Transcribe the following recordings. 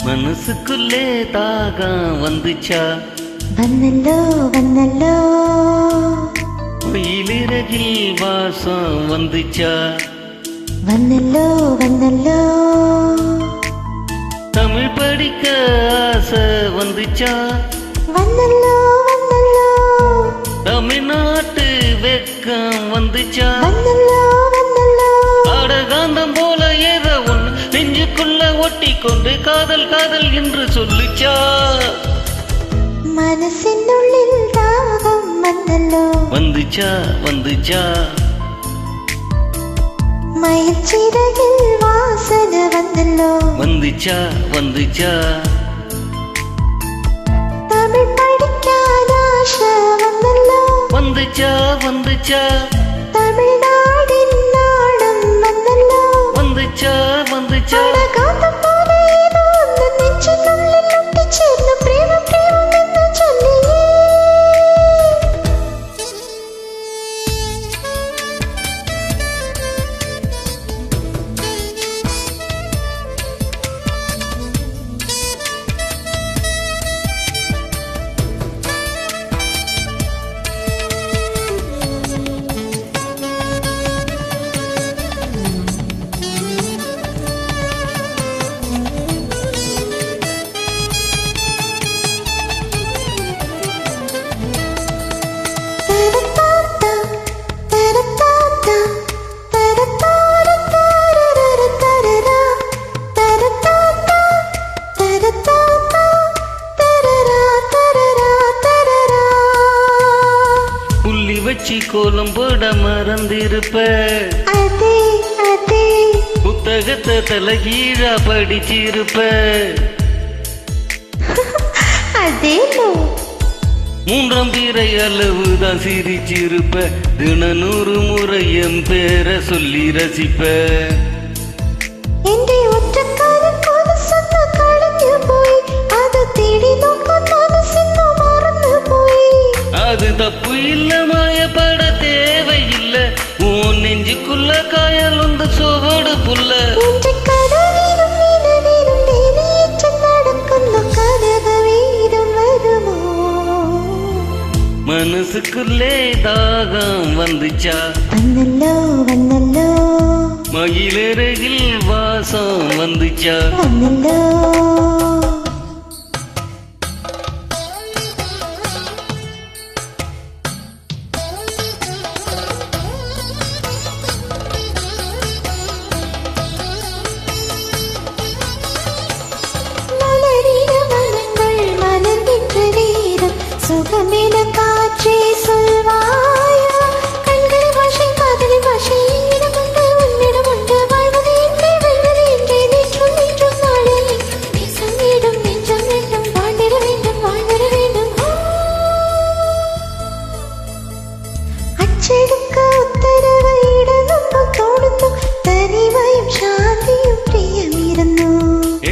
மனசுக்குள்ளே தாகம் வந்துச்சா வந்தல்லோ வந்தல்லோ மயிலிறகில் வாசம் வந்துச்சா வந்தல்லோ வந்தல்லோ தமிழ் படிக்க ஆசை வந்துச்சா வந்தல்லோ வந்தல்லோ தமிழ்நாட்டு வெக்கம் வந்துச்சா வந்தல்லோ வந்தல்லோ அடகாந்தம் போல ஏதோ ஒன்று நெஞ்சுக்குள்ள ஒட்டி கொண்டு காதல் காதல் என்று சொல்லுச்சா மனசின் உள்ளில் தாகம் வந்தல்லோ வந்துச்சா வந்துச்சா மயில் சிறகில் வாசனை வந்தல்லோ வந்துச்சா வந்துச்சா தமிழ் படிக்காத ஆசை வந்தல்லோ வந்துச்சா வந்துச்சா தமிழ்நாடின் நாடம் வந்தல்லோ வந்துச்சா வந்துச்சா அடகாந்தம் போல ஏதோ ஒன்று நெஞ்சின் உள்ளில் ஒட்டிச் சேர்ந்து பிரேமம் பிரேமம் என்று சொல்லியே புள்ளி வச்சு கோலம் போட மறந்திருப்ப அதே அதே புத்தகத்தை தலைகீழா படிச்சிருப்ப அதேலோ மூன்றாம் பிறை அளவுதான் சிரிச்சிருப்ப தினநூறு முறை என் பேரை சொல்லி ரசிப்ப എന്റെ ഒറ്റക്കാരൻ മനസ്സൊന്ന് കളഞ്ഞു പോയി അത് തേടി നോക്കാൻ മനസ്സിന്നു മറന്നു പോയി அது தப்பு இல்ல மாயப்பட தேவையில்ல உன் நெஞ்சுக்குள்ள காயல் வந்து சோடு புல்ல എന്റെ കടലിലും നിലവിലും നീനേറ്റ് നടക്കുന്ന കനക വീരം വരുമോ மனசுக்குள்ளே தாகம் வந்துச்சா വന്നല്ലോ വന്നല്ലോ மயிலருகில் வாசம் வந்துச்சா വന്നല്ലോ மலரின மனங்கள் மலர்கின்ற நேரம் சுகமென காற்றே சொல்வாயா கண்கள் பாஷை காதலி பாஷை என்னிடம் உண்டு உன்னிடம் உண்டு வாழ்வது என்றே வெல்வது என்றே நேற்றும் நேற்றும் நாளே நேசம் வேண்டும் நெஞ்சம் வேண்டும் வாழ்ந்திட வேண்டும் வாழ்ந்திட வேண்டும் അച്ചടിക്ക ഉത്തരവയിടുന്നു തോന്നുന്നു തനിമയും ശാന്തിയും പ്രിയമിരുന്നു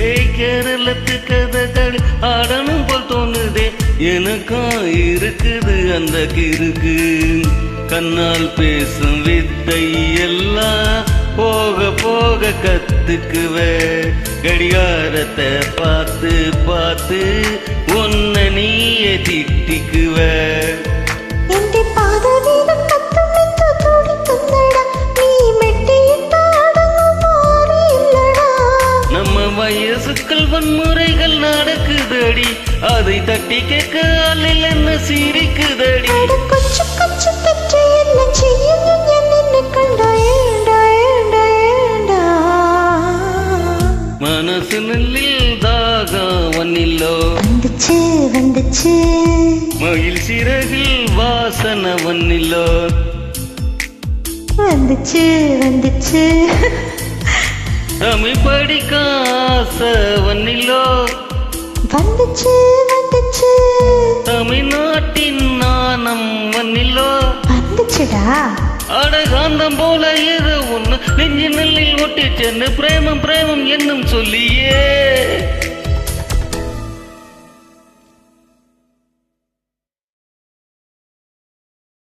ஏய் கேரளத்து கதைகள் ஆடணும் போல் தோணுதே எனக்கும் இருக்குது அந்த கிறுக்கு கண்ணால் பேசும் வித்தை எல்லாம் போக போக கத்துக்குவ கடிகாரத்தை பார்த்து பார்த்து உன்னை நீயே திட்டிக்குவ എന്റെ പാദവീരം കത്തുമെന്ന് തുടിക്കുന്നടാ നീ മെട്ടിയിട്ട അടങ്ങും മാറിയില്ലടാ நம்ம வயசுக்கள் வன்முறைகள் நடக்குதடி அதை தட்டி கேட்க ஆளில் என்ன சிரிக்குதடி അട കൊച്ചു കൊച്ചു തെറ്റെല്ലാം ചെയ്യും ഞാൻ നിന്നെ കണ്ട ഏണ്ട ഏണ്ട ഏണ്ട மனசு நெல்லில் தாகம் வன்னில்லோ வந்துச்சு வந்துச்சு மயில் சிறகில் வாசனை வன்னில்லோ வந்துச்சு வந்துச்சு தமிழ் படிக்க ஆசை வன்னில்லோ வந்துச்சு வந்துச்சு தமிழ்நாட்டின் நாணம் வன்னில்லோ வந்துச்சுடா அடகாந்தம் போல ஏதோ ஒண்ணு நெஞ்சு நெல்லில் ஒட்டி சென்று பிரேமம் பிரேமம் என்னும் சொல்லியே